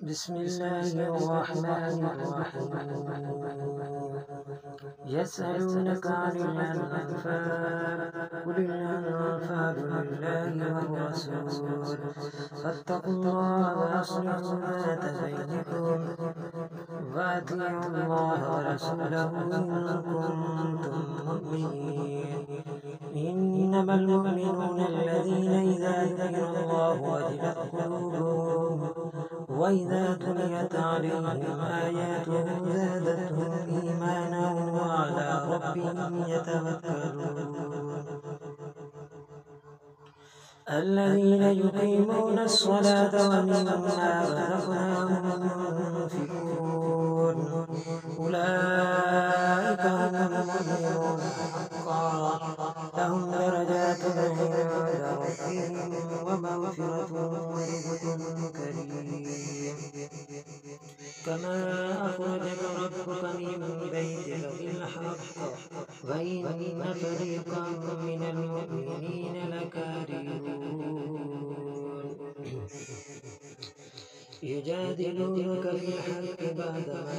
बिस्मिल्लाहिर रहमानिर रहीम। यसअलूनका अनिल अन्फाल कुलिल अन्फालु लिल्लाहि वर्रसूल फत्तकुल्लाह व अस्लिहू ज़ात बैनिकुम वातिऊल्लाह व रसूलहू इन कुंतुम मुमिनीन। इन्नमल मुमिनूना अल्लज़ीना इज़ा ज़ुकिरल्लाहु वजिलत क़ुलूबुहुम वइज़ा तुलियत अलैहिम आयातुहु ज़ादतहुम ईमाना वअला रब्बिहिम यतवक्कलून। الذين يقيمون الصلاة ومما رزقناهم ينفقون أولئك هم المؤمنون حقا لهم درجات عند ربهم ومغفرة ورزق كريم. كما أخرجك ربك من بيتك بالحق وإن فريقا من المؤمنين لكارهون يجادلونك في الحق بعدما